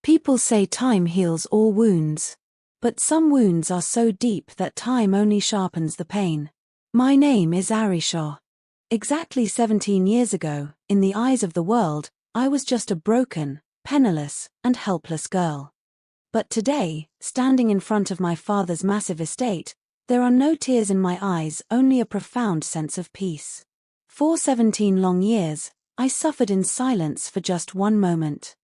People say time heals all wounds. But some wounds are so deep that time only sharpens the pain. My name is Arisha. Exactly 17 years ago, in the eyes of the world, I was just a broken, penniless, and helpless girl. But today, standing in front of my father's massive estate, there are no tears in my eyes, only a profound sense of peace. For 17 long years, I suffered in silence for just one moment.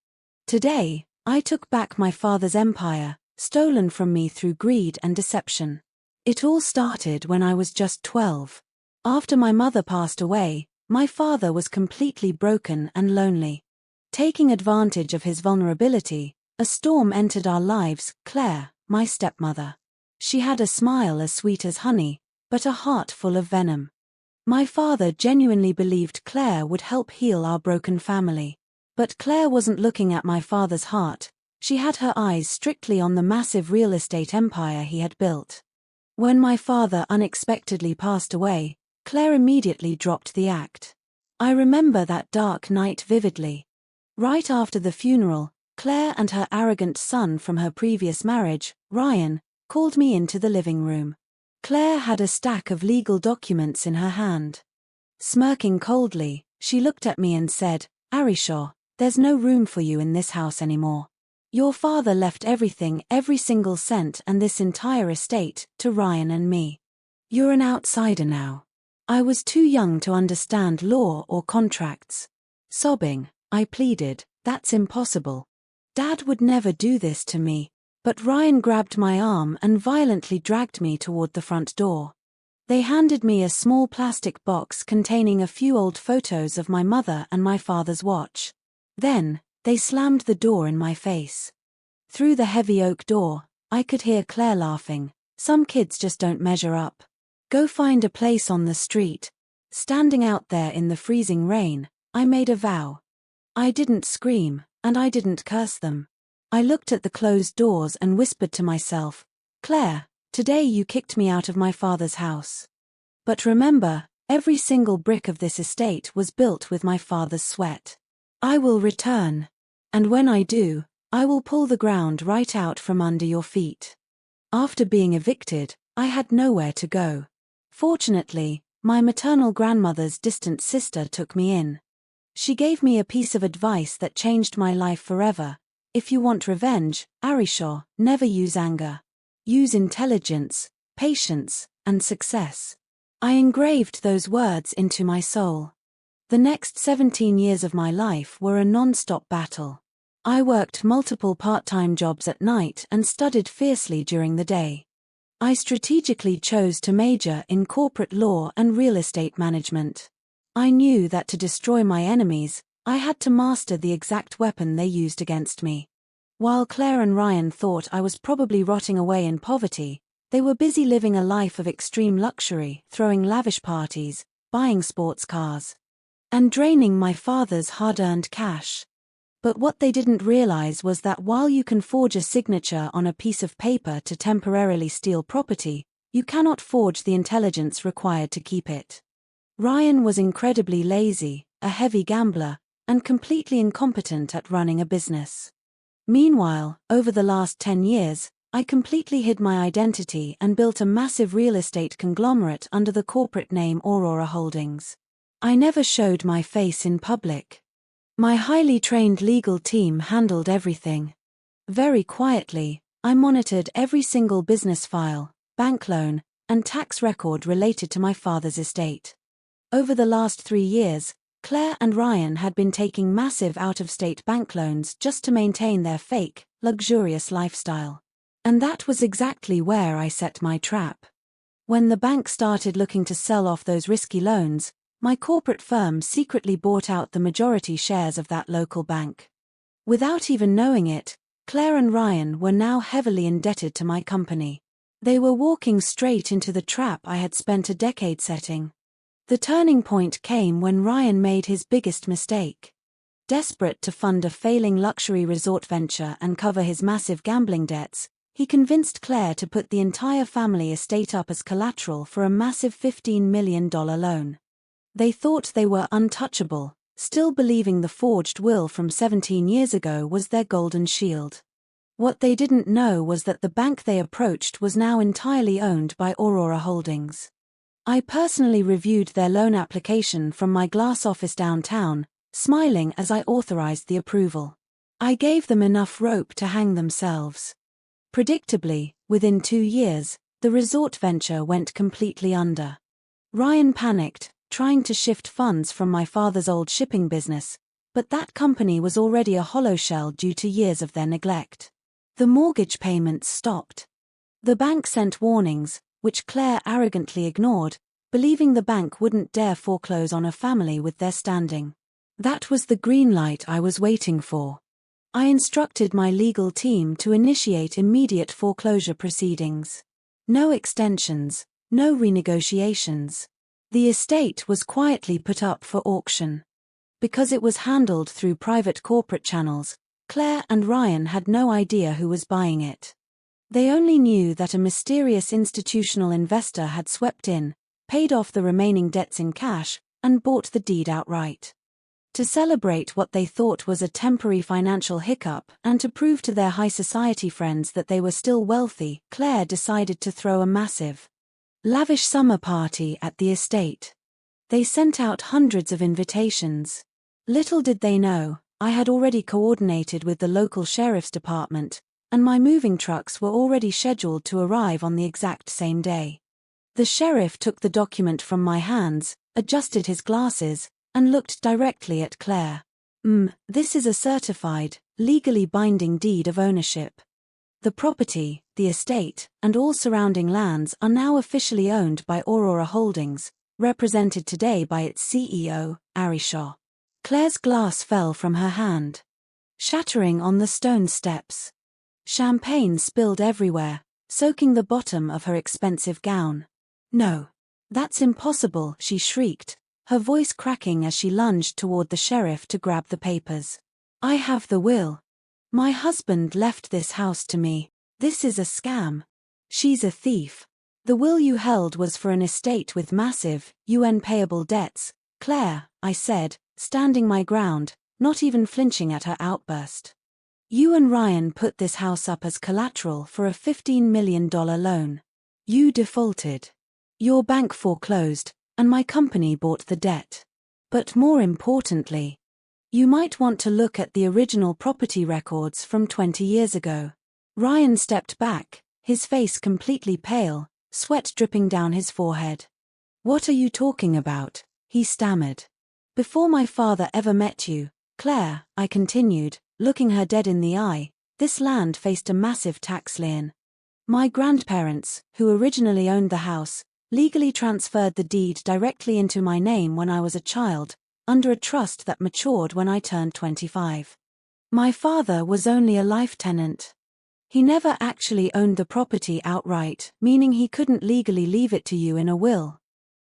Today, I took back my father's empire, stolen from me through greed and deception. It all started when I was just 12. After my mother passed away, my father was completely broken and lonely. Taking advantage of his vulnerability, a storm entered our lives. Claire, my stepmother. She had a smile as sweet as honey, but a heart full of venom. My father genuinely believed Claire would help heal our broken family. But Claire wasn't looking at my father's heart. She had her eyes strictly on the massive real estate empire he had built. When my father unexpectedly passed away, Claire immediately dropped the act. I remember that dark night vividly. Right after the funeral, Claire and her arrogant son from her previous marriage, Ryan, called me into the living room. Claire had a stack of legal documents in her hand. Smirking coldly, she looked at me and said, "Arisha, there's no room for you in this house anymore. Your father left everything, every single cent and this entire estate, to Ryan and me. You're an outsider now." I was too young to understand law or contracts. Sobbing, I pleaded, "That's impossible. Dad would never do this to me." But Ryan grabbed my arm and violently dragged me toward the front door. They handed me a small plastic box containing a few old photos of my mother and my father's watch. Then, they slammed the door in my face. Through the heavy oak door, I could hear Claire laughing. "Some kids just don't measure up. Go find a place on the street." Standing out there in the freezing rain, I made a vow. I didn't scream, and I didn't curse them. I looked at the closed doors and whispered to myself, "Claire, today you kicked me out of my father's house. But remember, every single brick of this estate was built with my father's sweat. I will return. And when I do, I will pull the ground right out from under your feet." After being evicted, I had nowhere to go. Fortunately, my maternal grandmother's distant sister took me in. She gave me a piece of advice that changed my life forever. "If you want revenge, Arisha, never use anger. Use intelligence, patience, and success." I engraved those words into my soul. The next 17 years of my life were a non-stop battle. I worked multiple part-time jobs at night and studied fiercely during the day. I strategically chose to major in corporate law and real estate management. I knew that to destroy my enemies, I had to master the exact weapon they used against me. While Claire and Ryan thought I was probably rotting away in poverty, they were busy living a life of extreme luxury, throwing lavish parties, buying sports cars, and draining my father's hard-earned cash. But what they didn't realize was that while you can forge a signature on a piece of paper to temporarily steal property, you cannot forge the intelligence required to keep it. Ryan was incredibly lazy, a heavy gambler, and completely incompetent at running a business. Meanwhile, over the last 10 years, I completely hid my identity and built a massive real estate conglomerate under the corporate name Aurora Holdings. I never showed my face in public. My highly trained legal team handled everything. Very quietly, I monitored every single business file, bank loan, and tax record related to my father's estate. Over the last 3 years, Claire and Ryan had been taking massive out-of-state bank loans just to maintain their fake, luxurious lifestyle. And that was exactly where I set my trap. When the bank started looking to sell off those risky loans, my corporate firm secretly bought out the majority shares of that local bank. Without even knowing it, Claire and Ryan were now heavily indebted to my company. They were walking straight into the trap I had spent a decade setting. The turning point came when Ryan made his biggest mistake. Desperate to fund a failing luxury resort venture and cover his massive gambling debts, he convinced Claire to put the entire family estate up as collateral for a massive $15 million loan. They thought they were untouchable, still believing the forged will from 17 years ago was their golden shield. What they didn't know was that the bank they approached was now entirely owned by Aurora Holdings. I personally reviewed their loan application from my glass office downtown, smiling as I authorized the approval. I gave them enough rope to hang themselves. Predictably, within 2 years, the resort venture went completely under. Ryan panicked, trying to shift funds from my father's old shipping business, but that company was already a hollow shell due to years of their neglect. The mortgage payments stopped. The bank sent warnings, which Claire arrogantly ignored, believing the bank wouldn't dare foreclose on a family with their standing. That was the green light I was waiting for. I instructed my legal team to initiate immediate foreclosure proceedings. No extensions, no renegotiations. The estate was quietly put up for auction. Because it was handled through private corporate channels, Claire and Ryan had no idea who was buying it. They only knew that a mysterious institutional investor had swept in, paid off the remaining debts in cash, and bought the deed outright. To celebrate what they thought was a temporary financial hiccup and to prove to their high society friends that they were still wealthy, Claire decided to throw a massive, lavish summer party at the estate. They sent out hundreds of invitations. Little did they know, I had already coordinated with the local sheriff's department, and my moving trucks were already scheduled to arrive on the exact same day. The sheriff took the document from my hands, adjusted his glasses, and looked directly at Claire. This is a certified, legally binding deed of ownership. The property, the estate, and all surrounding lands are now officially owned by Aurora Holdings, represented today by its CEO, Ari Shaw. Claire's glass fell from her hand, shattering on the stone steps. Champagne spilled everywhere, soaking the bottom of her expensive gown. "No. That's impossible," she shrieked, her voice cracking as she lunged toward the sheriff to grab the papers. "I have the will. My husband left this house to me. This is a scam. She's a thief. The will you held was for an estate with massive, UN-payable debts, Claire," I said, standing my ground, not even flinching at her outburst. "You and Ryan put this house up as collateral for a $15 million loan. You defaulted. Your bank foreclosed, and my company bought the debt. But more importantly, you might want to look at the original property records from 20 years ago." Ryan stepped back, his face completely pale, sweat dripping down his forehead. "What are you talking about?" he stammered. "Before my father ever met you, Claire," I continued, looking her dead in the eye, "this land faced a massive tax lien. My grandparents, who originally owned the house, legally transferred the deed directly into my name when I was a child, under a trust that matured when I turned 25. My father was only a life tenant. He never actually owned the property outright, meaning he couldn't legally leave it to you in a will.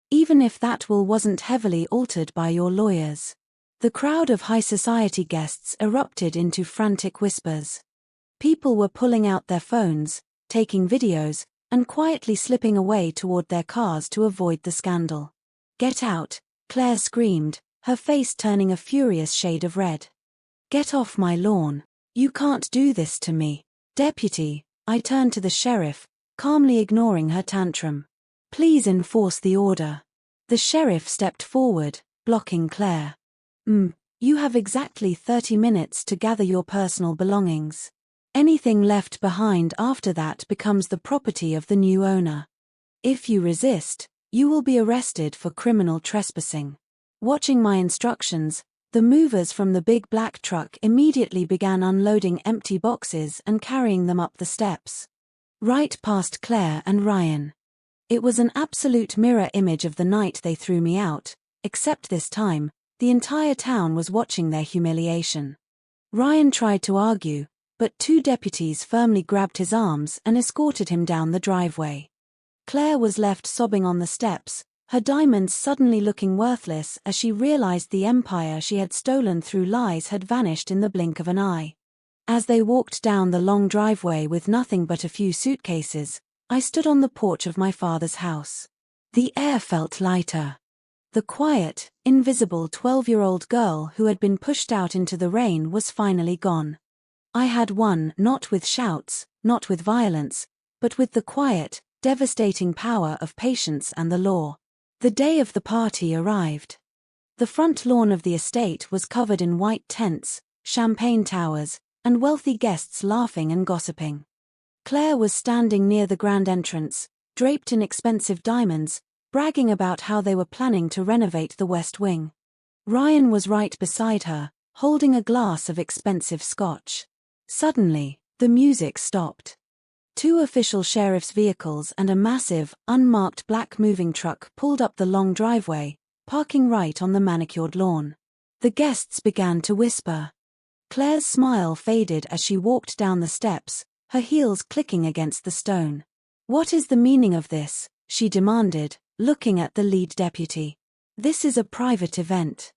Even if that will wasn't heavily altered by your lawyers." The crowd of high society guests erupted into frantic whispers. People were pulling out their phones, taking videos, and quietly slipping away toward their cars to avoid the scandal. "Get out," Claire screamed, her face turning a furious shade of red. "Get off my lawn. You can't do this to me." "Deputy," I turned to the sheriff, calmly ignoring her tantrum. "Please enforce the order." The sheriff stepped forward, blocking Claire. You have exactly 30 minutes to gather your personal belongings. Anything left behind after that becomes the property of the new owner. If you resist, you will be arrested for criminal trespassing." Watching my instructions, the movers from the big black truck immediately began unloading empty boxes and carrying them up the steps. Right past Claire and Ryan. It was an absolute mirror image of the night they threw me out, except this time, the entire town was watching their humiliation. Ryan tried to argue, but 2 deputies firmly grabbed his arms and escorted him down the driveway. Claire was left sobbing on the steps, her diamonds suddenly looking worthless as she realized the empire she had stolen through lies had vanished in the blink of an eye. As they walked down the long driveway with nothing but a few suitcases, I stood on the porch of my father's house. The air felt lighter. The quiet, invisible 12-year-old girl who had been pushed out into the rain was finally gone. I had won, not with shouts, not with violence, but with the quiet, devastating power of patience and the law. The day of the party arrived. The front lawn of the estate was covered in white tents, champagne towers, and wealthy guests laughing and gossiping. Claire was standing near the grand entrance, draped in expensive diamonds, bragging about how they were planning to renovate the West Wing. Ryan was right beside her, holding a glass of expensive scotch. Suddenly, the music stopped. 2 official sheriff's vehicles and a massive, unmarked black moving truck pulled up the long driveway, parking right on the manicured lawn. The guests began to whisper. Claire's smile faded as she walked down the steps, her heels clicking against the stone. "What is the meaning of this?" she demanded, looking at the lead deputy. "This is a private event.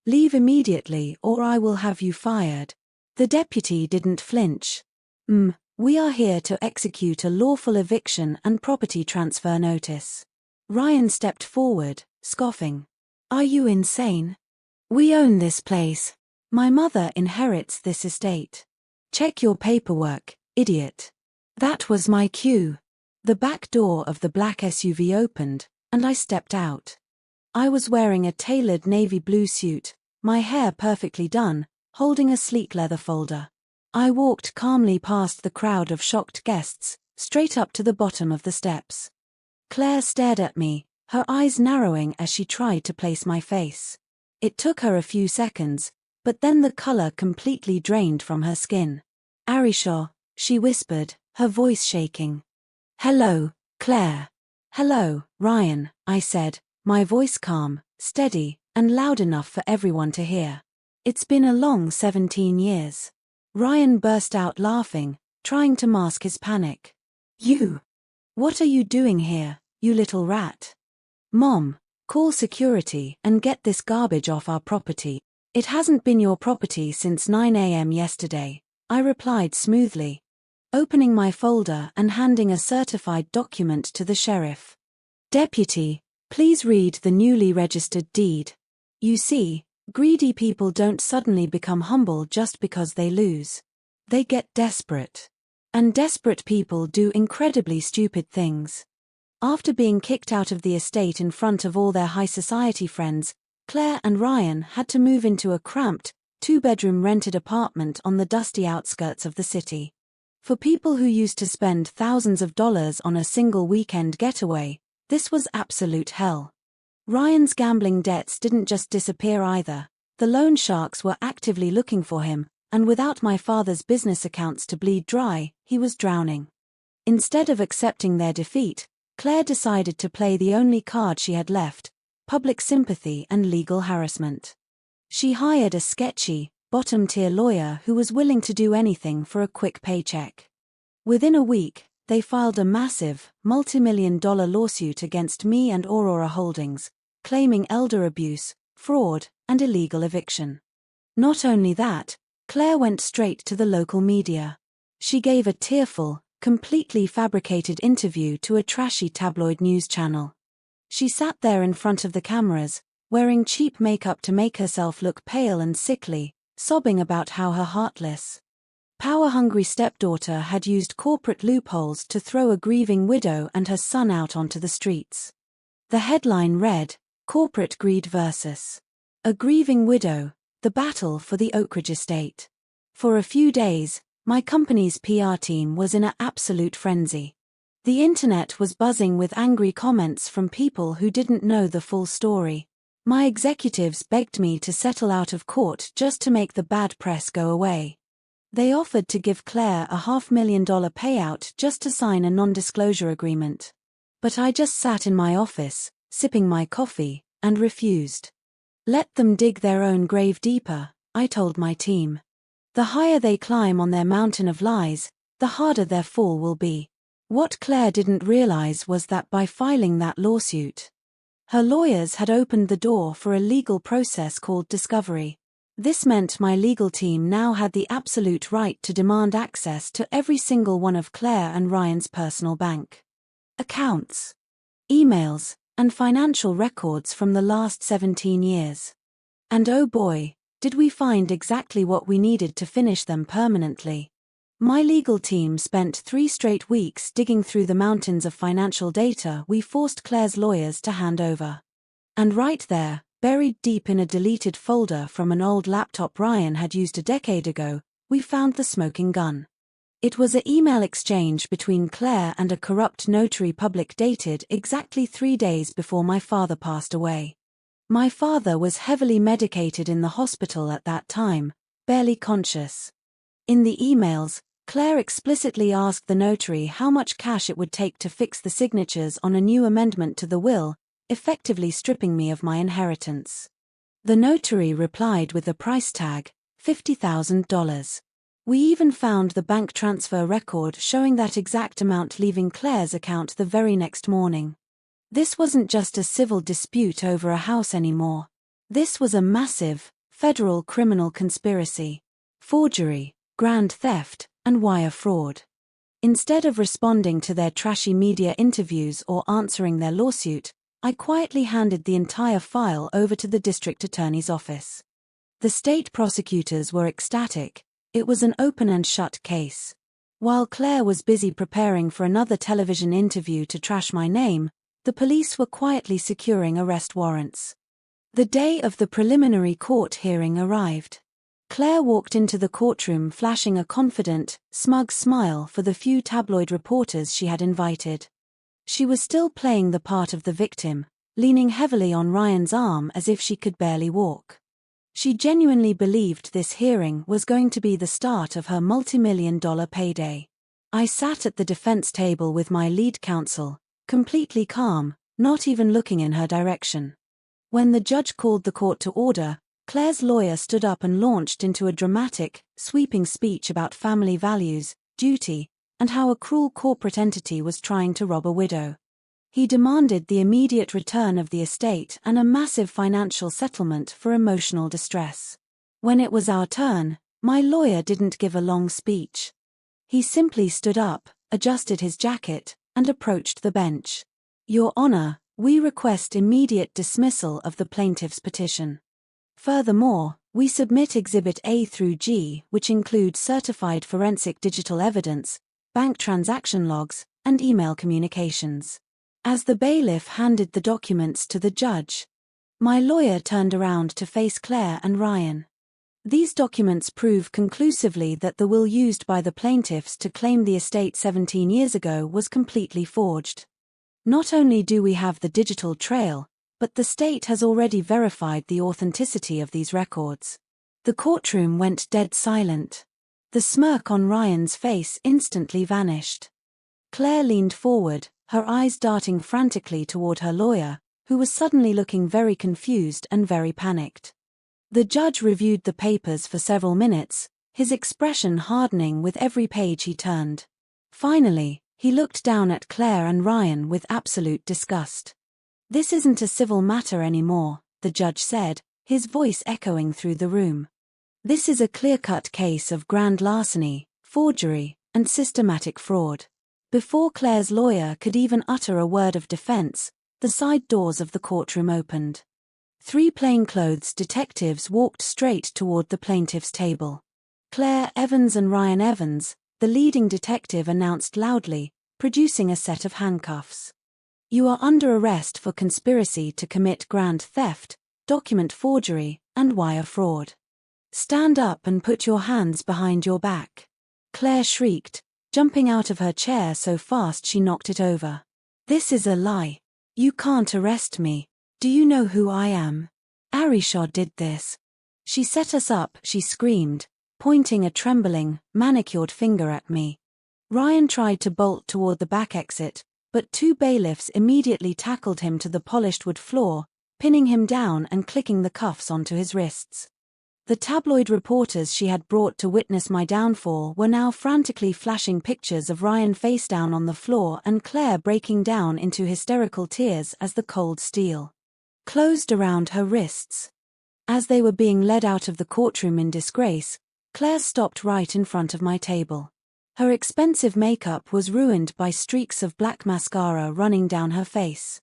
Leave immediately or I will have you fired." The deputy didn't flinch. We are here to execute a lawful eviction and property transfer notice." Ryan stepped forward, scoffing. "Are you insane? We own this place. My mother inherits this estate. Check your paperwork, idiot." That was my cue. The back door of the black SUV opened, and I stepped out. I was wearing a tailored navy blue suit, my hair perfectly done, holding a sleek leather folder. I walked calmly past the crowd of shocked guests, straight up to the bottom of the steps. Claire stared at me, her eyes narrowing as she tried to place my face. It took her a few seconds, but then the color completely drained from her skin. "Arishaw," she whispered, her voice shaking. "Hello, Claire." "Hello, Ryan," I said, my voice calm, steady, and loud enough for everyone to hear. "It's been a long 17 years. Ryan burst out laughing, trying to mask his panic. "You! What are you doing here, you little rat?" "Mom, call security and get this garbage off our property." "It hasn't been your property since 9 a.m. yesterday," I replied smoothly, opening my folder and handing a certified document to the sheriff. "Deputy, please read the newly registered deed. You see, greedy people don't suddenly become humble just because they lose. They get desperate. And desperate people do incredibly stupid things." After being kicked out of the estate in front of all their high society friends, Claire and Ryan had to move into a cramped, 2-bedroom rented apartment on the dusty outskirts of the city. For people who used to spend thousands of dollars on a single weekend getaway, this was absolute hell. Ryan's gambling debts didn't just disappear either. The loan sharks were actively looking for him, and without my father's business accounts to bleed dry, he was drowning. Instead of accepting their defeat, Claire decided to play the only card she had left: public sympathy and legal harassment. She hired a sketchy, bottom-tier lawyer who was willing to do anything for a quick paycheck. Within a week, they filed a massive, multi-million-dollar lawsuit against me and Aurora Holdings, claiming elder abuse, fraud, and illegal eviction. Not only that, Claire went straight to the local media. She gave a tearful, completely fabricated interview to a trashy tabloid news channel. She sat there in front of the cameras, wearing cheap makeup to make herself look pale and sickly, sobbing about how her heartless, power-hungry stepdaughter had used corporate loopholes to throw a grieving widow and her son out onto the streets. The headline read, "Corporate Greed vs. A Grieving Widow, the Battle for the Oak Ridge Estate." For a few days, my company's PR team was in an absolute frenzy. The internet was buzzing with angry comments from people who didn't know the full story. My executives begged me to settle out of court just to make the bad press go away. They offered to give Claire a $500,000 payout just to sign a non-disclosure agreement. But I just sat in my office, sipping my coffee, and refused. "Let them dig their own grave deeper," I told my team. "The higher they climb on their mountain of lies, the harder their fall will be." What Claire didn't realize was that by filing that lawsuit, her lawyers had opened the door for a legal process called discovery. This meant my legal team now had the absolute right to demand access to every single one of Claire and Ryan's personal bank accounts, emails, and financial records from the last 17 years. And oh boy, did we find exactly what we needed to finish them permanently. My legal team spent 3 straight weeks digging through the mountains of financial data we forced Claire's lawyers to hand over. And right there, buried deep in a deleted folder from an old laptop Ryan had used a decade ago, we found the smoking gun. It was an email exchange between Claire and a corrupt notary public dated exactly 3 days before my father passed away. My father was heavily medicated in the hospital at that time, barely conscious. In the emails, Claire explicitly asked the notary how much cash it would take to fix the signatures on a new amendment to the will, effectively stripping me of my inheritance. The notary replied with a price tag, $50,000. We even found the bank transfer record showing that exact amount leaving Claire's account the very next morning. This wasn't just a civil dispute over a house anymore. This was a massive, federal criminal conspiracy. Forgery, grand theft, and wire fraud. Instead of responding to their trashy media interviews or answering their lawsuit, I quietly handed the entire file over to the district attorney's office. The state prosecutors were ecstatic. It was an open and shut case. While Claire was busy preparing for another television interview to trash my name, the police were quietly securing arrest warrants. The day of the preliminary court hearing arrived. Claire walked into the courtroom flashing a confident, smug smile for the few tabloid reporters she had invited. She was still playing the part of the victim, leaning heavily on Ryan's arm as if she could barely walk. She genuinely believed this hearing was going to be the start of her multi-million-dollar payday. I sat at the defense table with my lead counsel, completely calm, not even looking in her direction. When the judge called the court to order, Claire's lawyer stood up and launched into a dramatic, sweeping speech about family values, duty, and how a cruel corporate entity was trying to rob a widow. He demanded the immediate return of the estate and a massive financial settlement for emotional distress. When it was our turn, my lawyer didn't give a long speech. He simply stood up, adjusted his jacket, and approached the bench. Your Honor, we request immediate dismissal of the plaintiff's petition. Furthermore, we submit Exhibit A through G, which include certified forensic digital evidence, bank transaction logs, and email communications. As the bailiff handed the documents to the judge, my lawyer turned around to face Claire and Ryan. These documents prove conclusively that the will used by the plaintiffs to claim the estate 17 years ago was completely forged. Not only do we have the digital trail, but the state has already verified the authenticity of these records. The courtroom went dead silent. The smirk on Ryan's face instantly vanished. Claire leaned forward, her eyes darting frantically toward her lawyer, who was suddenly looking very confused and very panicked. The judge reviewed the papers for several minutes, his expression hardening with every page he turned. Finally, he looked down at Claire and Ryan with absolute disgust. This isn't a civil matter anymore, the judge said, his voice echoing through the room. This is a clear-cut case of grand larceny, forgery, and systematic fraud. Before Claire's lawyer could even utter a word of defense, the side doors of the courtroom opened. 3 plainclothes detectives walked straight toward the plaintiff's table. Claire Evans and Ryan Evans, the leading detective, announced loudly, producing a set of handcuffs. You are under arrest for conspiracy to commit grand theft, document forgery, and wire fraud. Stand up and put your hands behind your back. Claire shrieked, jumping out of her chair so fast she knocked it over. This is a lie. You can't arrest me. Do you know who I am? Arisha did this. She set us up, she screamed, pointing a trembling, manicured finger at me. Ryan tried to bolt toward the back exit, but 2 bailiffs immediately tackled him to the polished wood floor, pinning him down and clicking the cuffs onto his wrists. The tabloid reporters she had brought to witness my downfall were now frantically flashing pictures of Ryan face down on the floor and Claire breaking down into hysterical tears as the cold steel closed around her wrists. As they were being led out of the courtroom in disgrace, Claire stopped right in front of my table. Her expensive makeup was ruined by streaks of black mascara running down her face.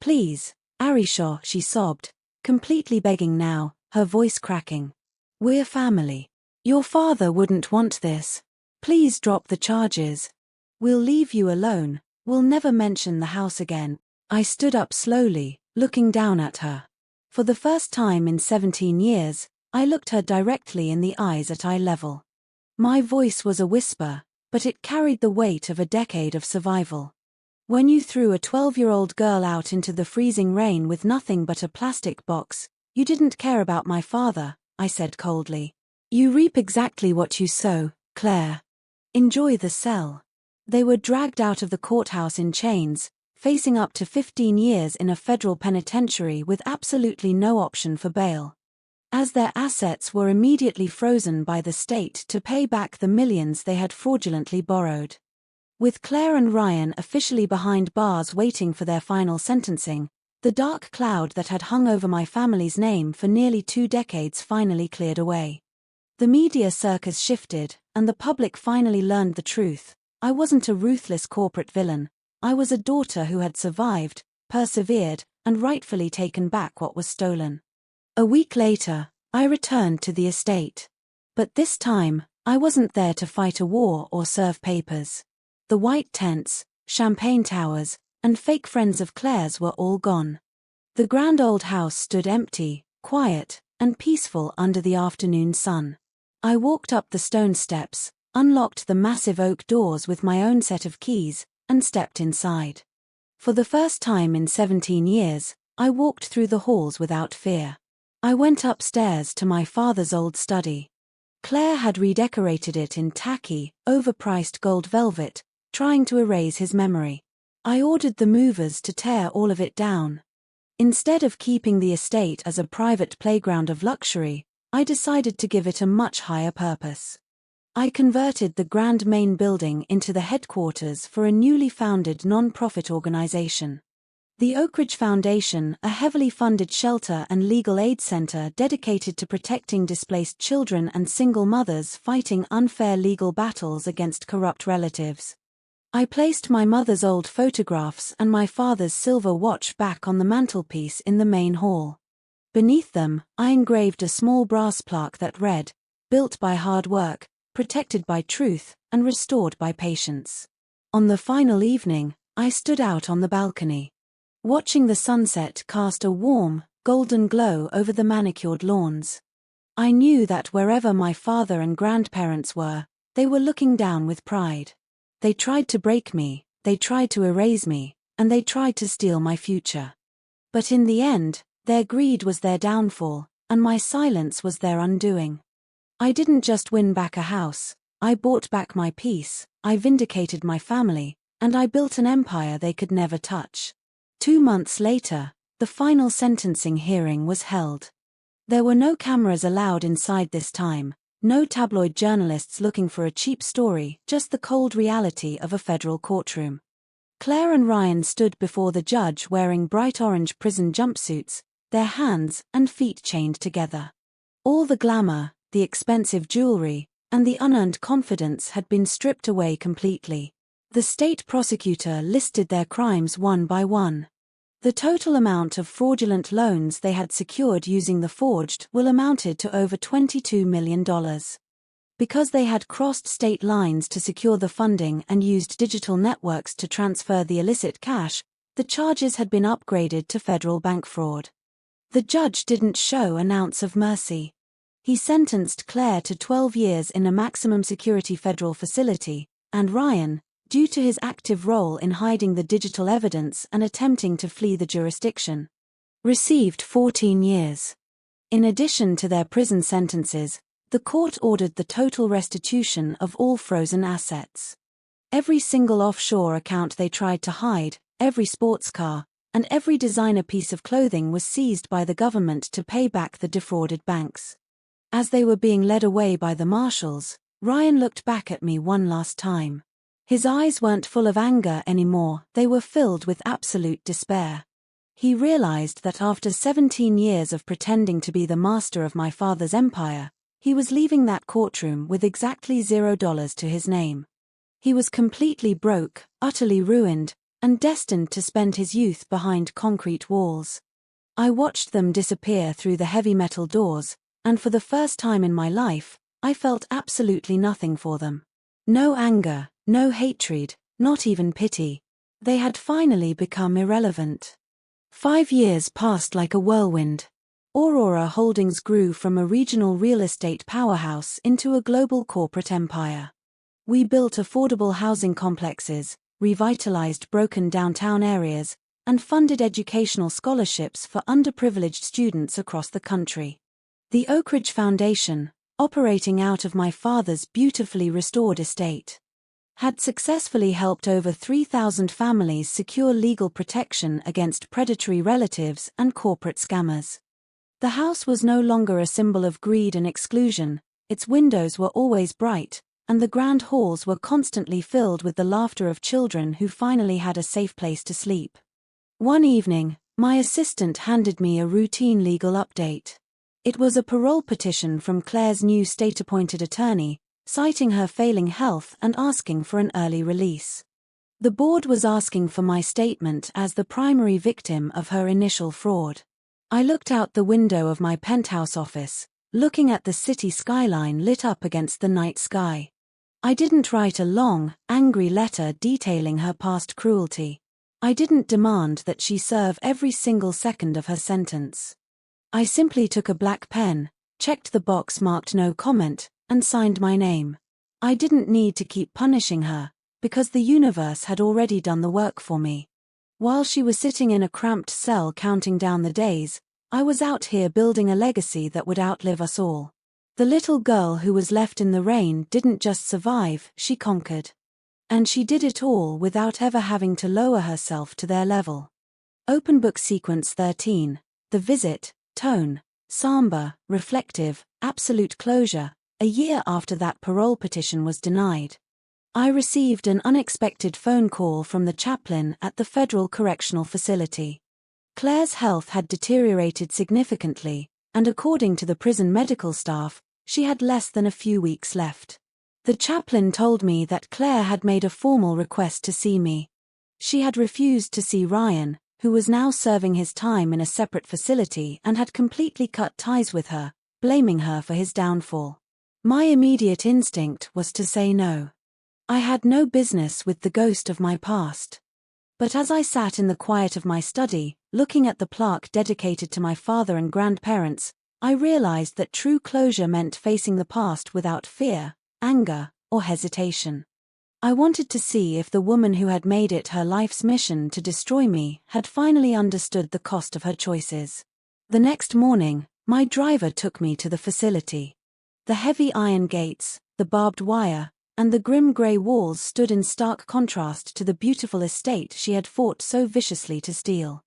Please, Arisha, she sobbed, completely begging now, her voice cracking. We're family. Your father wouldn't want this. Please drop the charges. We'll leave you alone, we'll never mention the house again. I stood up slowly, looking down at her. For the first time in 17 years, I looked her directly in the eyes at eye level. My voice was a whisper, but it carried the weight of a decade of survival. When you threw a 12-year-old girl out into the freezing rain with nothing but a plastic box, you didn't care about my father, I said coldly. You reap exactly what you sow, Claire. Enjoy the cell. They were dragged out of the courthouse in chains, facing up to 15 years in a federal penitentiary with absolutely no option for bail. As their assets were immediately frozen by the state to pay back the millions they had fraudulently borrowed. With Claire and Ryan officially behind bars waiting for their final sentencing, the dark cloud that had hung over my family's name for nearly 2 decades finally cleared away. The media circus shifted, and the public finally learned the truth. I wasn't a ruthless corporate villain. I was a daughter who had survived, persevered, and rightfully taken back what was stolen. A week later, I returned to the estate. But this time, I wasn't there to fight a war or serve papers. The white tents, champagne towers, and fake friends of Claire's were all gone. The grand old house stood empty, quiet, and peaceful under the afternoon sun. I walked up the stone steps, unlocked the massive oak doors with my own set of keys, and stepped inside. For the first time in 17 years, I walked through the halls without fear. I went upstairs to my father's old study. Claire had redecorated it in tacky, overpriced gold velvet, trying to erase his memory. I ordered the movers to tear all of it down. Instead of keeping the estate as a private playground of luxury, I decided to give it a much higher purpose. I converted the grand main building into the headquarters for a newly founded non-profit organization. The Oak Ridge Foundation, a heavily funded shelter and legal aid center dedicated to protecting displaced children and single mothers fighting unfair legal battles against corrupt relatives. I placed my mother's old photographs and my father's silver watch back on the mantelpiece in the main hall. Beneath them, I engraved a small brass plaque that read, "Built by hard work, protected by truth, and restored by patience." On the final evening, I stood out on the balcony. Watching the sunset cast a warm, golden glow over the manicured lawns. I knew that wherever my father and grandparents were, they were looking down with pride. They tried to break me, they tried to erase me, and they tried to steal my future. But in the end, their greed was their downfall, and my silence was their undoing. I didn't just win back a house, I bought back my peace, I vindicated my family, and I built an empire they could never touch. 2 months later, the final sentencing hearing was held. There were no cameras allowed inside this time, no tabloid journalists looking for a cheap story, just the cold reality of a federal courtroom. Claire and Ryan stood before the judge wearing bright orange prison jumpsuits, their hands and feet chained together. All the glamour, the expensive jewelry, and the unearned confidence had been stripped away completely. The state prosecutor listed their crimes one by one. The total amount of fraudulent loans they had secured using the forged will amounted to over $22 million. Because they had crossed state lines to secure the funding and used digital networks to transfer the illicit cash, the charges had been upgraded to federal bank fraud. The judge didn't show an ounce of mercy. He sentenced Claire to 12 years in a maximum security federal facility, and Ryan, due to his active role in hiding the digital evidence and attempting to flee the jurisdiction, received 14 years. In addition to their prison sentences, the court ordered the total restitution of all frozen assets. Every single offshore account they tried to hide, every sports car, and every designer piece of clothing was seized by the government to pay back the defrauded banks. As they were being led away by the marshals, Ryan looked back at me one last time. His eyes weren't full of anger anymore, they were filled with absolute despair. He realized that after 17 years of pretending to be the master of my father's empire, he was leaving that courtroom with exactly $0 to his name. He was completely broke, utterly ruined, and destined to spend his youth behind concrete walls. I watched them disappear through the heavy metal doors, and for the first time in my life, I felt absolutely nothing for them. No anger, no hatred, not even pity. They had finally become irrelevant. 5 years passed like a whirlwind. Aurora Holdings grew from a regional real estate powerhouse into a global corporate empire. We built affordable housing complexes, revitalized broken downtown areas, and funded educational scholarships for underprivileged students across the country. The Oak Ridge Foundation, operating out of my father's beautifully restored estate, had successfully helped over 3,000 families secure legal protection against predatory relatives and corporate scammers. The house was no longer a symbol of greed and exclusion, its windows were always bright, and the grand halls were constantly filled with the laughter of children who finally had a safe place to sleep. One evening, my assistant handed me a routine legal update. It was a parole petition from Claire's new state-appointed attorney, citing her failing health and asking for an early release. The board was asking for my statement as the primary victim of her initial fraud. I looked out the window of my penthouse office, looking at the city skyline lit up against the night sky. I didn't write a long, angry letter detailing her past cruelty. I didn't demand that she serve every single second of her sentence. I simply took a black pen, checked the box marked no comment, and signed my name. I didn't need to keep punishing her, because the universe had already done the work for me. While she was sitting in a cramped cell counting down the days, I was out here building a legacy that would outlive us all. The little girl who was left in the rain didn't just survive, she conquered. And she did it all without ever having to lower herself to their level. Open Book Sequence 13, The Visit, Tone, Somber, Reflective, Absolute Closure. A year after that parole petition was denied, I received an unexpected phone call from the chaplain at the Federal Correctional Facility. Claire's health had deteriorated significantly, and according to the prison medical staff, she had less than a few weeks left. The chaplain told me that Claire had made a formal request to see me. She had refused to see Ryan, who was now serving his time in a separate facility and had completely cut ties with her, blaming her for his downfall. My immediate instinct was to say no. I had no business with the ghost of my past. But as I sat in the quiet of my study, looking at the plaque dedicated to my father and grandparents, I realized that true closure meant facing the past without fear, anger, or hesitation. I wanted to see if the woman who had made it her life's mission to destroy me had finally understood the cost of her choices. The next morning, my driver took me to the facility. The heavy iron gates, the barbed wire, and the grim grey walls stood in stark contrast to the beautiful estate she had fought so viciously to steal.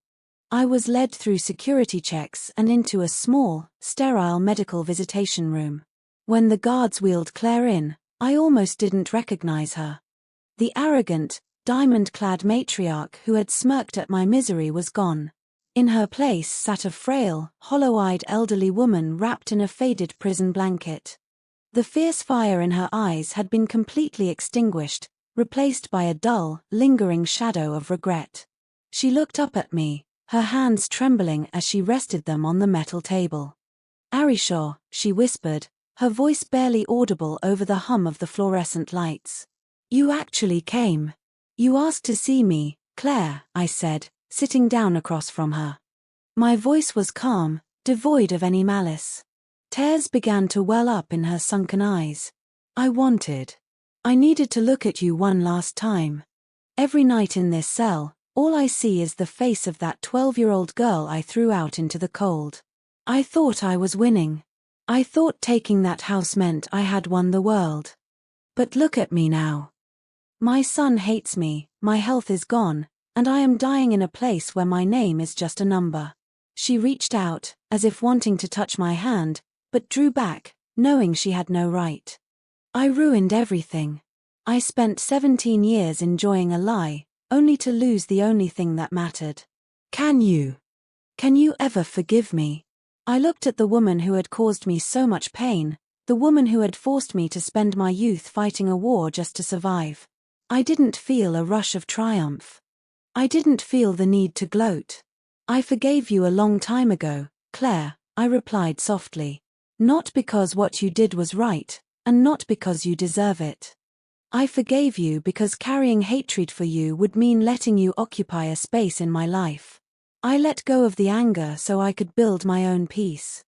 I was led through security checks and into a small, sterile medical visitation room. When the guards wheeled Claire in, I almost didn't recognize her. The arrogant, diamond-clad matriarch who had smirked at my misery was gone. In her place sat a frail, hollow-eyed elderly woman wrapped in a faded prison blanket. The fierce fire in her eyes had been completely extinguished, replaced by a dull, lingering shadow of regret. She looked up at me, her hands trembling as she rested them on the metal table. "Arishaw," she whispered, her voice barely audible over the hum of the fluorescent lights. "You actually came. You asked to see me, Claire," I said, sitting down across from her. My voice was calm, devoid of any malice. Tears began to well up in her sunken eyes. I needed to look at you one last time. Every night in this cell, all I see is the face of that 12-year-old girl I threw out into the cold. I thought I was winning. I thought taking that house meant I had won the world. But look at me now. My son hates me, my health is gone, and I am dying in a place where my name is just a number." She reached out, as if wanting to touch my hand, but drew back, knowing she had no right. "I ruined everything. I spent 17 years enjoying a lie, only to lose the only thing that mattered. Can you ever forgive me?" I looked at the woman who had caused me so much pain, the woman who had forced me to spend my youth fighting a war just to survive. I didn't feel a rush of triumph. I didn't feel the need to gloat. I forgave you a long time ago, Claire, I replied softly. Not because what you did was right, and not because you deserve it. I forgave you because carrying hatred for you would mean letting you occupy a space in my life. I let go of the anger so I could build my own peace.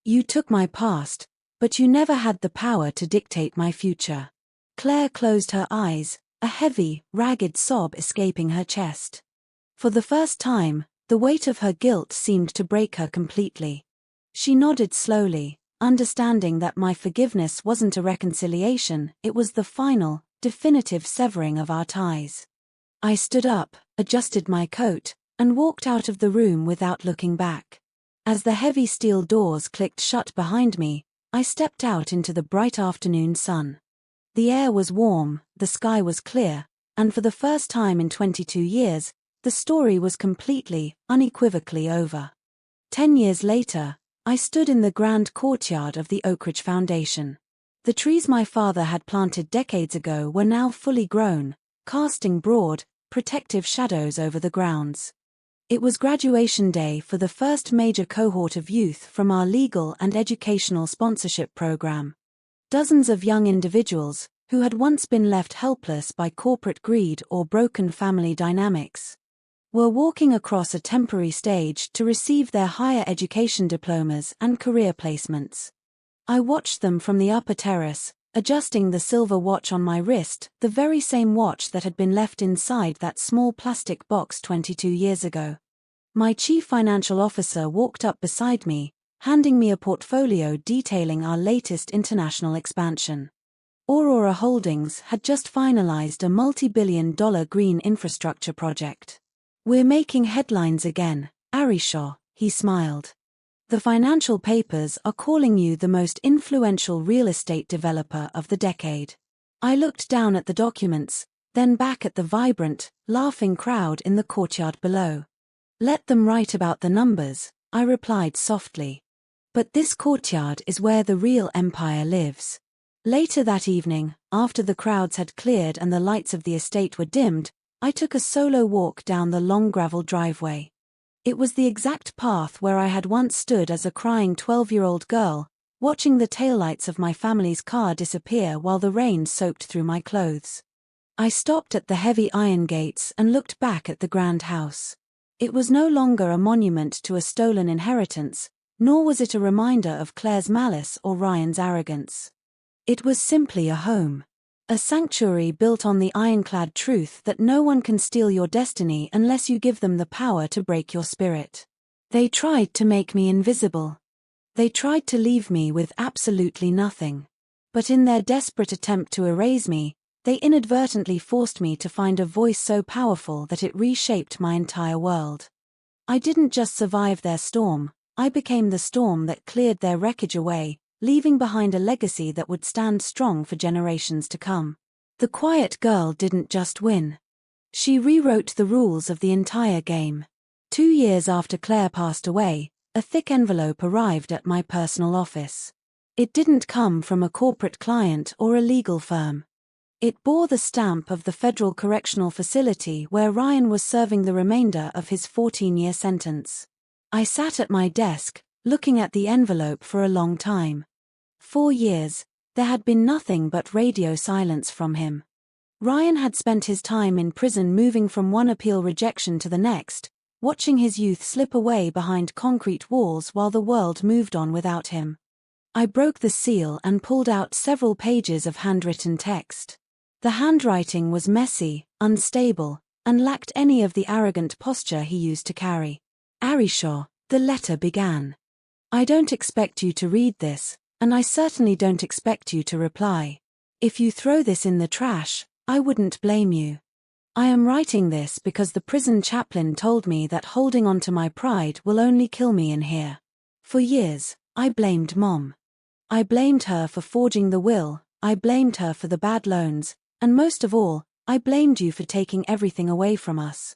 You took my past, but you never had the power to dictate my future. Claire closed her eyes, a heavy, ragged sob escaping her chest. For the first time, the weight of her guilt seemed to break her completely. She nodded slowly, understanding that my forgiveness wasn't a reconciliation, it was the final, definitive severing of our ties. I stood up, adjusted my coat, and walked out of the room without looking back. As the heavy steel doors clicked shut behind me, I stepped out into the bright afternoon sun. The air was warm, the sky was clear, and for the first time in 22 years, the story was completely, unequivocally over. 10 years later, I stood in the grand courtyard of the Oak Ridge Foundation. The trees my father had planted decades ago were now fully grown, casting broad, protective shadows over the grounds. It was graduation day for the first major cohort of youth from our legal and educational sponsorship program. Dozens of young individuals, who had once been left helpless by corporate greed or broken family dynamics, were walking across a temporary stage to receive their higher education diplomas and career placements. I watched them from the upper terrace, adjusting the silver watch on my wrist, the very same watch that had been left inside that small plastic box 22 years ago. My chief financial officer walked up beside me, handing me a portfolio detailing our latest international expansion. Aurora Holdings had just finalized a multi-billion-dollar green infrastructure project. We're making headlines again, Arishaw, he smiled. The financial papers are calling you the most influential real estate developer of the decade. I looked down at the documents, then back at the vibrant, laughing crowd in the courtyard below. Let them write about the numbers, I replied softly. But this courtyard is where the real empire lives. Later that evening, after the crowds had cleared and the lights of the estate were dimmed, I took a solo walk down the long gravel driveway. It was the exact path where I had once stood as a crying 12-year-old girl, watching the taillights of my family's car disappear while the rain soaked through my clothes. I stopped at the heavy iron gates and looked back at the grand house. It was no longer a monument to a stolen inheritance, nor was it a reminder of Claire's malice or Ryan's arrogance. It was simply a home. A sanctuary built on the ironclad truth that no one can steal your destiny unless you give them the power to break your spirit. They tried to make me invisible. They tried to leave me with absolutely nothing. But in their desperate attempt to erase me, they inadvertently forced me to find a voice so powerful that it reshaped my entire world. I didn't just survive their storm, I became the storm that cleared their wreckage away, leaving behind a legacy that would stand strong for generations to come. The quiet girl didn't just win. She rewrote the rules of the entire game. 2 years after Claire passed away, a thick envelope arrived at my personal office. It didn't come from a corporate client or a legal firm. It bore the stamp of the Federal Correctional Facility where Ryan was serving the remainder of his 14-year sentence. I sat at my desk, looking at the envelope for a long time. 4 years, there had been nothing but radio silence from him. Ryan had spent his time in prison moving from one appeal rejection to the next, watching his youth slip away behind concrete walls while the world moved on without him. I broke the seal and pulled out several pages of handwritten text. The handwriting was messy, unstable, and lacked any of the arrogant posture he used to carry. Arishaw, the letter began. I don't expect you to read this, and I certainly don't expect you to reply. If you throw this in the trash, I wouldn't blame you. I am writing this because the prison chaplain told me that holding on to my pride will only kill me in here. For years, I blamed Mom. I blamed her for forging the will, I blamed her for the bad loans, and most of all, I blamed you for taking everything away from us.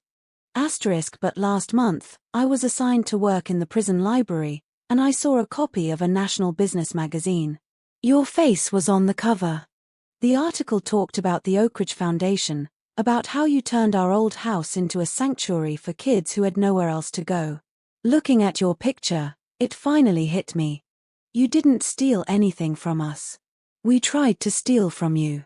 But last month, I was assigned to work in the prison library, and I saw a copy of a national business magazine. Your face was on the cover. The article talked about the Oak Ridge Foundation, about how you turned our old house into a sanctuary for kids who had nowhere else to go. Looking at your picture, it finally hit me. You didn't steal anything from us. We tried to steal from you.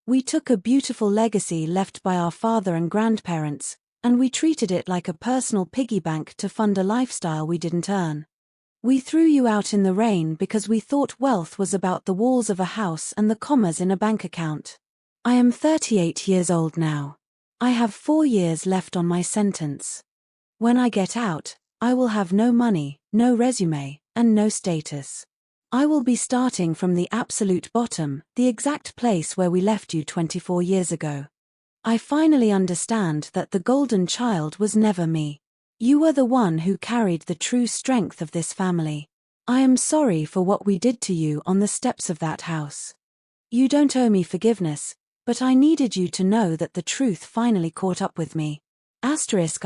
We took a beautiful legacy left by our father and grandparents, and we treated it like a personal piggy bank to fund a lifestyle we didn't earn. We threw you out in the rain because we thought wealth was about the walls of a house and the commas in a bank account. I am 38 years old now. I have 4 years left on my sentence. When I get out, I will have no money, no resume, and no status. I will be starting from the absolute bottom, the exact place where we left you 24 years ago. I finally understand that the golden child was never me. You were the one who carried the true strength of this family. I am sorry for what we did to you on the steps of that house. You don't owe me forgiveness, but I needed you to know that the truth finally caught up with me. I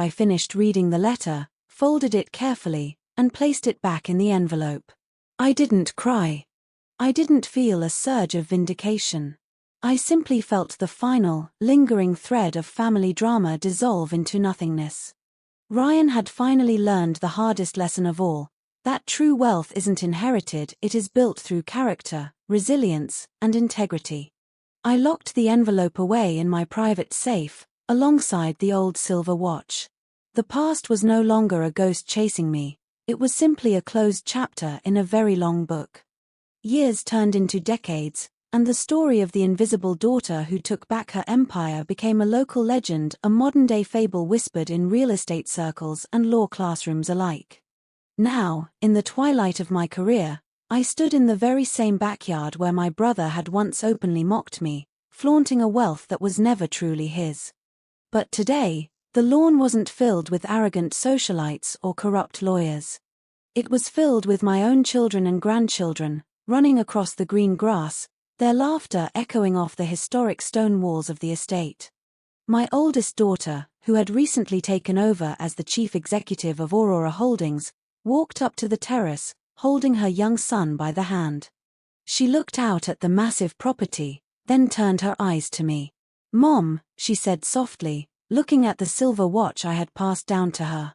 finished reading the letter, folded it carefully, and placed it back in the envelope. I didn't cry. I didn't feel a surge of vindication. I simply felt the final, lingering thread of family drama dissolve into nothingness. Ryan had finally learned the hardest lesson of all, that true wealth isn't inherited, it is built through character, resilience, and integrity. I locked the envelope away in my private safe, alongside the old silver watch. The past was no longer a ghost chasing me, it was simply a closed chapter in a very long book. Years turned into decades, and the story of the invisible daughter who took back her empire became a local legend, a modern-day fable whispered in real estate circles and law classrooms alike. Now, in the twilight of my career, I stood in the very same backyard where my brother had once openly mocked me, flaunting a wealth that was never truly his. But today, the lawn wasn't filled with arrogant socialites or corrupt lawyers. It was filled with my own children and grandchildren, running across the green grass, their laughter echoing off the historic stone walls of the estate. My oldest daughter, who had recently taken over as the chief executive of Aurora Holdings, walked up to the terrace, holding her young son by the hand. She looked out at the massive property, then turned her eyes to me. "Mom," she said softly, looking at the silver watch I had passed down to her.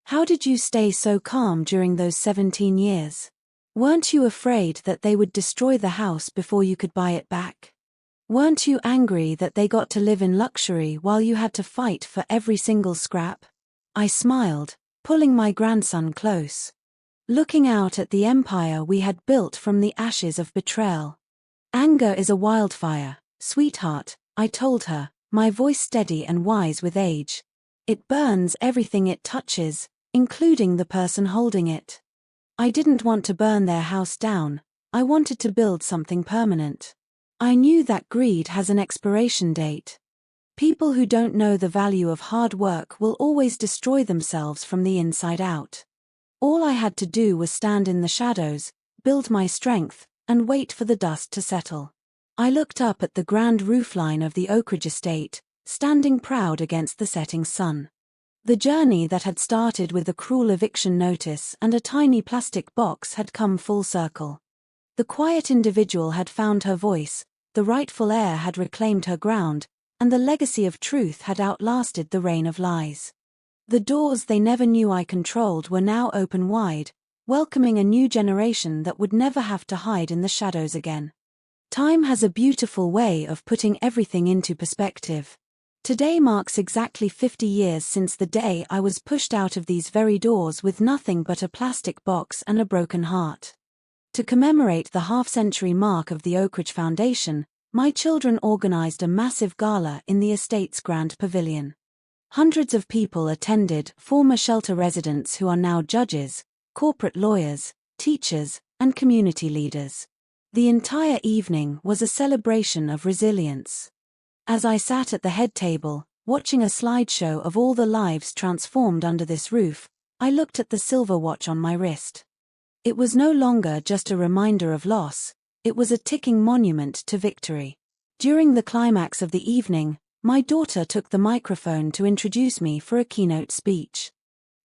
"How did you stay so calm during those 17 years? Weren't you afraid that they would destroy the house before you could buy it back? Weren't you angry that they got to live in luxury while you had to fight for every single scrap?" I smiled, pulling my grandson close. Looking out at the empire we had built from the ashes of betrayal. "Anger is a wildfire, sweetheart," I told her, my voice steady and wise with age. "It burns everything it touches, including the person holding it." I didn't want to burn their house down, I wanted to build something permanent. I knew that greed has an expiration date. People who don't know the value of hard work will always destroy themselves from the inside out. All I had to do was stand in the shadows, build my strength, and wait for the dust to settle. I looked up at the grand roofline of the Oakridge estate, standing proud against the setting sun. The journey that had started with a cruel eviction notice and a tiny plastic box had come full circle. The quiet individual had found her voice, the rightful heir had reclaimed her ground, and the legacy of truth had outlasted the reign of lies. The doors they never knew I controlled were now open wide, welcoming a new generation that would never have to hide in the shadows again. Time has a beautiful way of putting everything into perspective. Today marks exactly 50 years since the day I was pushed out of these very doors with nothing but a plastic box and a broken heart. To commemorate the half-century mark of the Oakridge Foundation, my children organized a massive gala in the estate's grand pavilion. Hundreds of people attended, former shelter residents who are now judges, corporate lawyers, teachers, and community leaders. The entire evening was a celebration of resilience. As I sat at the head table, watching a slideshow of all the lives transformed under this roof, I looked at the silver watch on my wrist. It was no longer just a reminder of loss, it was a ticking monument to victory. During the climax of the evening, my daughter took the microphone to introduce me for a keynote speech.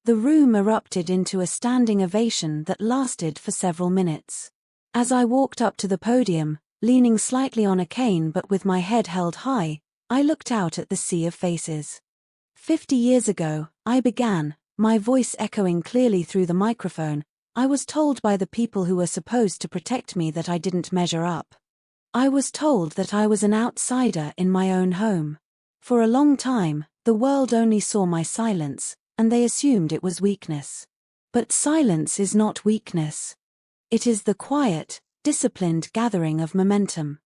The room erupted into a standing ovation that lasted for several minutes. As I walked up to the podium, leaning slightly on a cane but with my head held high, I looked out at the sea of faces. 50 years ago, I began, my voice echoing clearly through the microphone. I was told by the people who were supposed to protect me that I didn't measure up. I was told that I was an outsider in my own home. For a long time, the world only saw my silence, and they assumed it was weakness. But silence is not weakness. It is the quiet, disciplined gathering of momentum.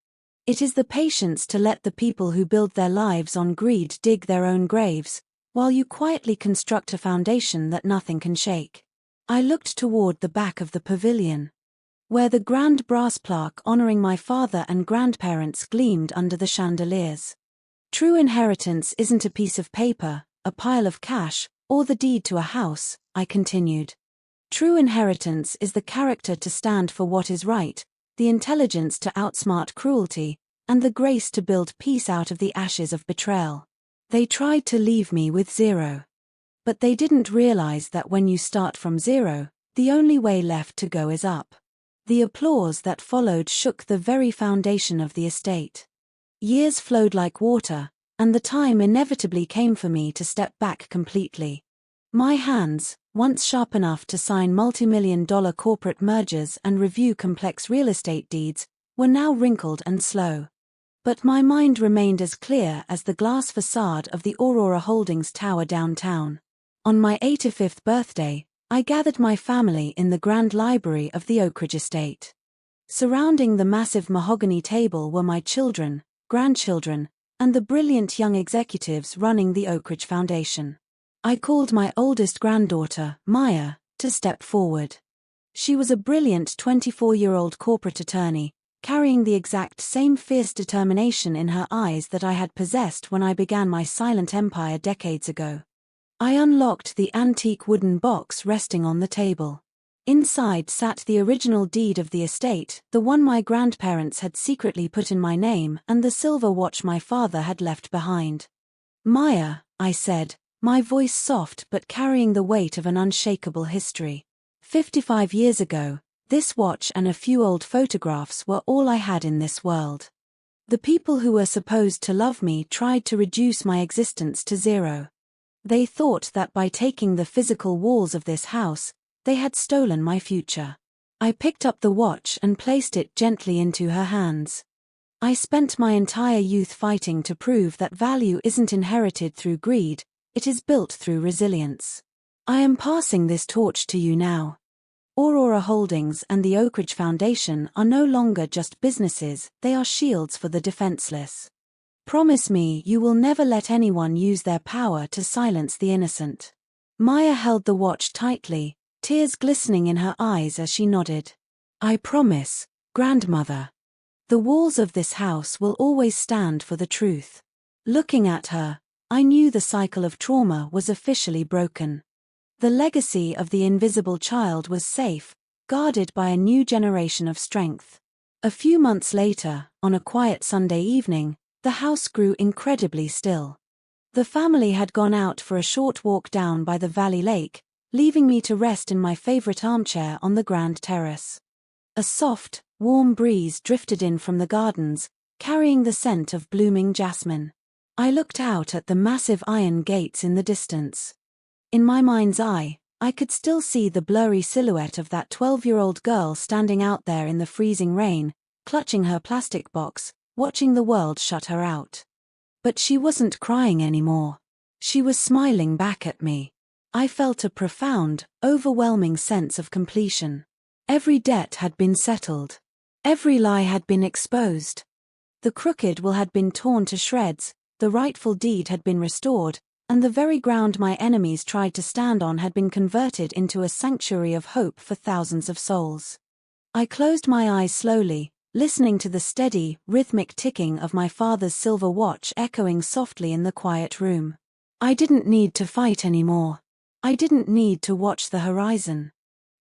It is the patience to let the people who build their lives on greed dig their own graves, while you quietly construct a foundation that nothing can shake. I looked toward the back of the pavilion, where the grand brass plaque honoring my father and grandparents gleamed under the chandeliers. True inheritance isn't a piece of paper, a pile of cash, or the deed to a house, I continued. True inheritance is the character to stand for what is right, the intelligence to outsmart cruelty, and the grace to build peace out of the ashes of betrayal. They tried to leave me with zero. But they didn't realize that when you start from zero, the only way left to go is up. The applause that followed shook the very foundation of the estate. Years flowed like water, and the time inevitably came for me to step back completely. My hands, once sharp enough to sign multi-million-dollar corporate mergers and review complex real estate deeds, were now wrinkled and slow. But my mind remained as clear as the glass facade of the Aurora Holdings tower downtown. On my 85th birthday, I gathered my family in the grand library of the Oak Ridge estate. Surrounding the massive mahogany table were my children, grandchildren, and the brilliant young executives running the Oak Ridge Foundation. I called my oldest granddaughter, Maya, to step forward. She was a brilliant 24-year-old corporate attorney, carrying the exact same fierce determination in her eyes that I had possessed when I began my silent empire decades ago. I unlocked the antique wooden box resting on the table. Inside sat the original deed of the estate, the one my grandparents had secretly put in my name, and the silver watch my father had left behind. Maya, I said, my voice soft but carrying the weight of an unshakable history. 55 years ago, this watch and a few old photographs were all I had in this world. The people who were supposed to love me tried to reduce my existence to zero. They thought that by taking the physical walls of this house, they had stolen my future. I picked up the watch and placed it gently into her hands. I spent my entire youth fighting to prove that value isn't inherited through greed, it is built through resilience. I am passing this torch to you now. Aurora Holdings and the Oak Ridge Foundation are no longer just businesses, they are shields for the defenseless. Promise me you will never let anyone use their power to silence the innocent. Maya held the watch tightly, tears glistening in her eyes as she nodded. I promise, grandmother. The walls of this house will always stand for the truth. Looking at her, I knew the cycle of trauma was officially broken. The legacy of the invisible child was safe, guarded by a new generation of strength. A few months later, on a quiet Sunday evening, the house grew incredibly still. The family had gone out for a short walk down by the valley lake, leaving me to rest in my favorite armchair on the grand terrace. A soft, warm breeze drifted in from the gardens, carrying the scent of blooming jasmine. I looked out at the massive iron gates in the distance. In my mind's eye, I could still see the blurry silhouette of that 12-year-old girl standing out there in the freezing rain, clutching her plastic box, watching the world shut her out. But she wasn't crying anymore. She was smiling back at me. I felt a profound, overwhelming sense of completion. Every debt had been settled. Every lie had been exposed. The crooked will had been torn to shreds, the rightful deed had been restored, and the very ground my enemies tried to stand on had been converted into a sanctuary of hope for thousands of souls. I closed my eyes slowly, listening to the steady, rhythmic ticking of my father's silver watch echoing softly in the quiet room. I didn't need to fight anymore. I didn't need to watch the horizon.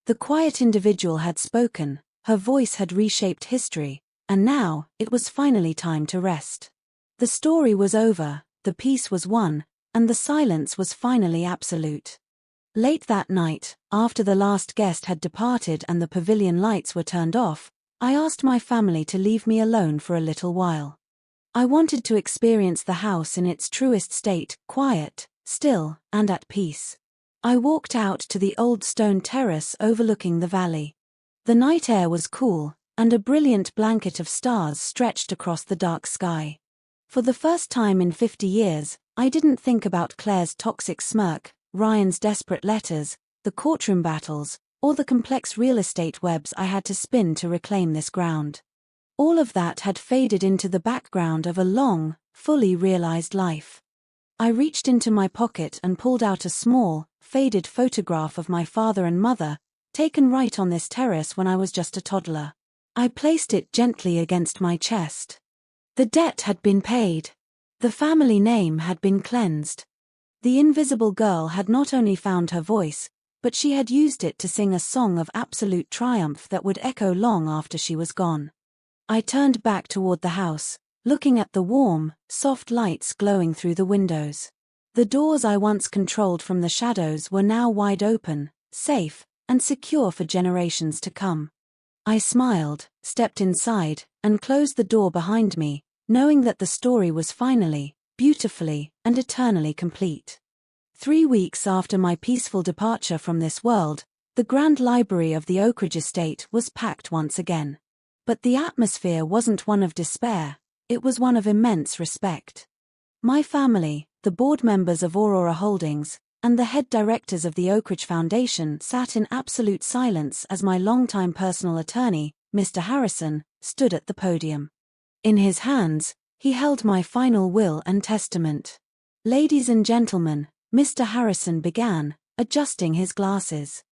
The quiet individual had spoken, her voice had reshaped history, and now, it was finally time to rest. The story was over, the peace was won, and the silence was finally absolute. Late that night, after the last guest had departed and the pavilion lights were turned off, I asked my family to leave me alone for a little while. I wanted to experience the house in its truest state, quiet, still, and at peace. I walked out to the old stone terrace overlooking the valley. The night air was cool, and a brilliant blanket of stars stretched across the dark sky. For the first time in 50 years, I didn't think about Claire's toxic smirk, Ryan's desperate letters, the courtroom battles, or the complex real estate webs I had to spin to reclaim this ground. All of that had faded into the background of a long, fully realized life. I reached into my pocket and pulled out a small, faded photograph of my father and mother, taken right on this terrace when I was just a toddler. I placed it gently against my chest. The debt had been paid. The family name had been cleansed. The invisible girl had not only found her voice, but she had used it to sing a song of absolute triumph that would echo long after she was gone. I turned back toward the house, looking at the warm, soft lights glowing through the windows. The doors I once controlled from the shadows were now wide open, safe, and secure for generations to come. I smiled, stepped inside, and closed the door behind me, knowing that the story was finally, beautifully, and eternally complete. 3 weeks after my peaceful departure from this world, the grand library of the Oakridge estate was packed once again. But the atmosphere wasn't one of despair, it was one of immense respect. My family, the board members of Aurora Holdings, and the head directors of the Oakridge Foundation sat in absolute silence as my longtime personal attorney, Mr. Harrison, stood at the podium. In his hands, he held my final will and testament. "Ladies and gentlemen," Mr. Harrison began, adjusting his glasses.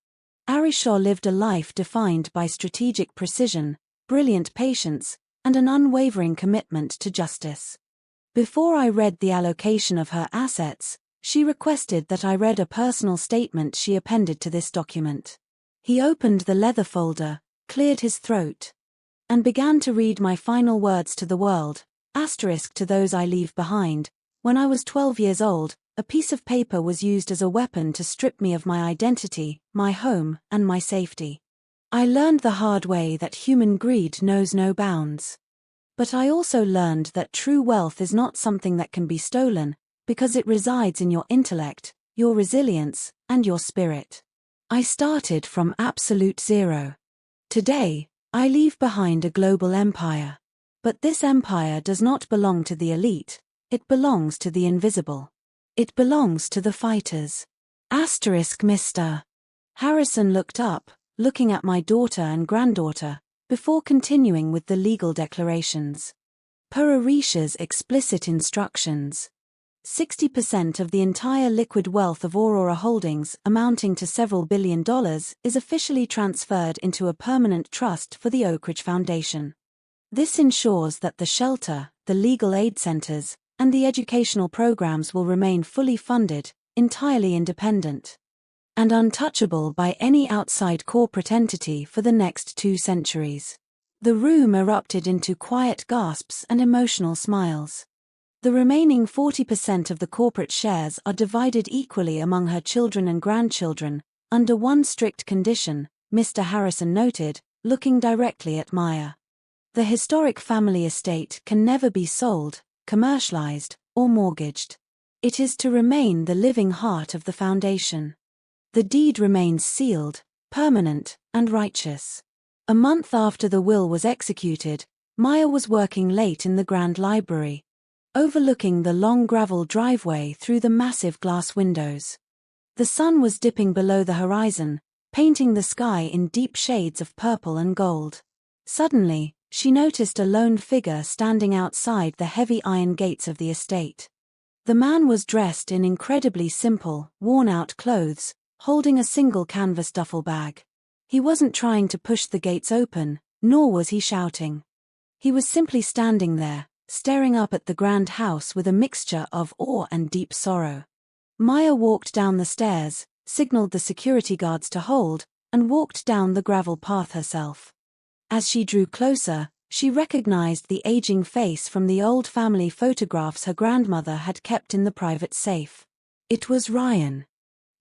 Arishaw lived a life defined by strategic precision, brilliant patience, and an unwavering commitment to justice. Before I read the allocation of her assets, she requested that I read a personal statement she appended to this document. He opened the leather folder, cleared his throat, and began to read my final words to the world, asterisk to those I leave behind. When I was 12 years old, a piece of paper was used as a weapon to strip me of my identity, my home, and my safety. I learned the hard way that human greed knows no bounds. But I also learned that true wealth is not something that can be stolen, because it resides in your intellect, your resilience, and your spirit. I started from absolute zero. Today, I leave behind a global empire. But this empire does not belong to the elite, it belongs to the invisible. It belongs to the fighters. Asterisk Mr. Harrison looked up, looking at my daughter and granddaughter, before continuing with the legal declarations. Per Arisha's explicit instructions, 60% of the entire liquid wealth of Aurora Holdings, amounting to several $1 billion, is officially transferred into a permanent trust for the Oakridge Foundation. This ensures that the shelter, the legal aid centers, and the educational programs will remain fully funded, entirely independent, and untouchable by any outside corporate entity for the next 2 centuries. The room erupted into quiet gasps and emotional smiles. The remaining 40% of the corporate shares are divided equally among her children and grandchildren, under one strict condition, Mr. Harrison noted, looking directly at Maya. The historic family estate can never be sold, commercialized, or mortgaged. It is to remain the living heart of the foundation. The deed remains sealed, permanent, and righteous. A month after the will was executed, Maya was working late in the Grand Library, overlooking the long gravel driveway through the massive glass windows. The sun was dipping below the horizon, painting the sky in deep shades of purple and gold. Suddenly, she noticed a lone figure standing outside the heavy iron gates of the estate. The man was dressed in incredibly simple, worn-out clothes, holding a single canvas duffel bag. He wasn't trying to push the gates open, nor was he shouting. He was simply standing there, staring up at the grand house with a mixture of awe and deep sorrow. Maya walked down the stairs, signaled the security guards to hold, and walked down the gravel path herself. As she drew closer, she recognized the aging face from the old family photographs her grandmother had kept in the private safe. It was Ryan.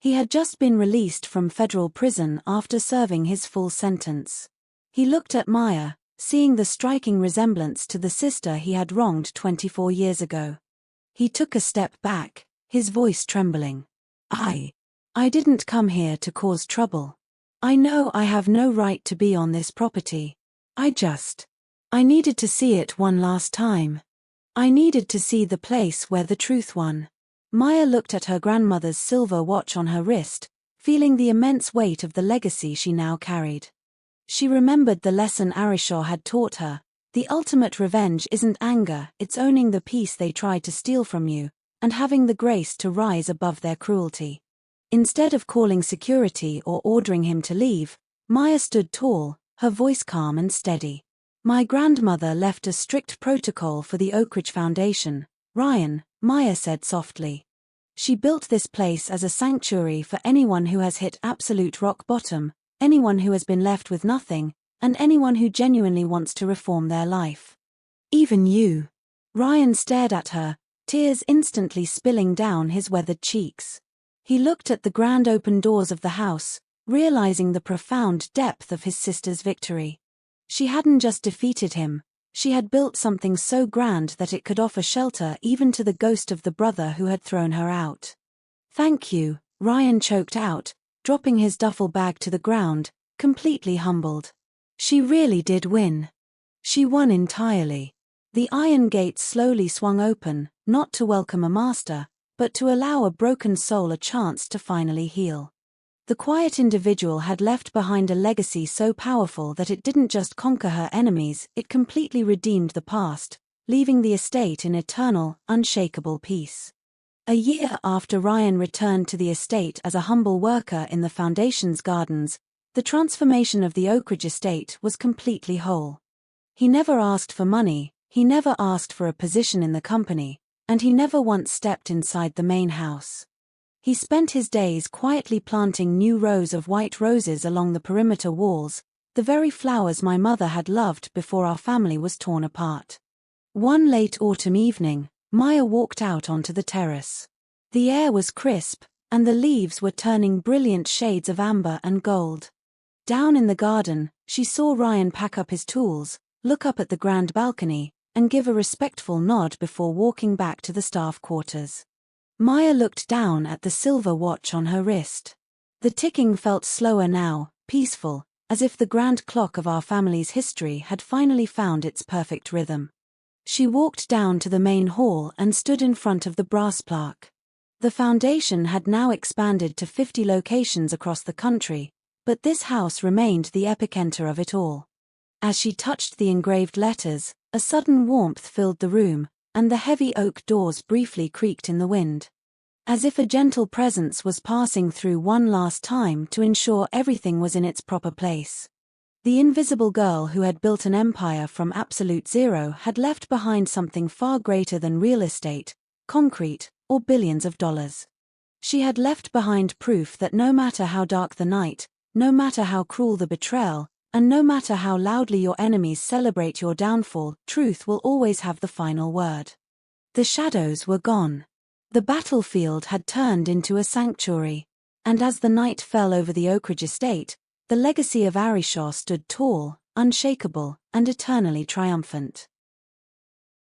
He had just been released from federal prison after serving his full sentence. He looked at Maya, seeing the striking resemblance to the sister he had wronged 24 years ago. He took a step back, his voice trembling. I didn't come here to cause trouble. I know I have no right to be on this property. I needed to see it one last time. I needed to see the place where the truth won. Maya looked at her grandmother's silver watch on her wrist, feeling the immense weight of the legacy she now carried. She remembered the lesson Arishaw had taught her. The ultimate revenge isn't anger, it's owning the peace they tried to steal from you, and having the grace to rise above their cruelty. Instead of calling security or ordering him to leave, Maya stood tall, her voice calm and steady. My grandmother left a strict protocol for the Oak Ridge Foundation, Ryan, Maya said softly. She built this place as a sanctuary for anyone who has hit absolute rock bottom, anyone who has been left with nothing, and anyone who genuinely wants to reform their life. Even you. Ryan stared at her, tears instantly spilling down his weathered cheeks. He looked at the grand open doors of the house, realizing the profound depth of his sister's victory. She hadn't just defeated him, she had built something so grand that it could offer shelter even to the ghost of the brother who had thrown her out. Thank you, Ryan choked out, dropping his duffel bag to the ground, completely humbled. She really did win. She won entirely. The iron gates slowly swung open, not to welcome a master, but to allow a broken soul a chance to finally heal. The quiet individual had left behind a legacy so powerful that it didn't just conquer her enemies, it completely redeemed the past, leaving the estate in eternal, unshakable peace. A year after Ryan returned to the estate as a humble worker in the Foundation's gardens, the transformation of the Oak Ridge estate was completely whole. He never asked for money, he never asked for a position in the company, and he never once stepped inside the main house. He spent his days quietly planting new rows of white roses along the perimeter walls, the very flowers my mother had loved before our family was torn apart. One late autumn evening, Maya walked out onto the terrace. The air was crisp, and the leaves were turning brilliant shades of amber and gold. Down in the garden, she saw Ryan pack up his tools, look up at the grand balcony, and give a respectful nod before walking back to the staff quarters. Maya looked down at the silver watch on her wrist. The ticking felt slower now, peaceful, as if the grand clock of our family's history had finally found its perfect rhythm. She walked down to the main hall and stood in front of the brass plaque. The foundation had now expanded to 50 locations across the country, but this house remained the epicenter of it all. As she touched the engraved letters, a sudden warmth filled the room, and the heavy oak doors briefly creaked in the wind. As if a gentle presence was passing through one last time to ensure everything was in its proper place. The invisible girl who had built an empire from absolute zero had left behind something far greater than real estate, concrete, or billions of dollars. She had left behind proof that no matter how dark the night, no matter how cruel the betrayal, and no matter how loudly your enemies celebrate your downfall, truth will always have the final word. The shadows were gone. The battlefield had turned into a sanctuary, and as the night fell over the Oak Ridge estate, the legacy of Arishaw stood tall, unshakable, and eternally triumphant.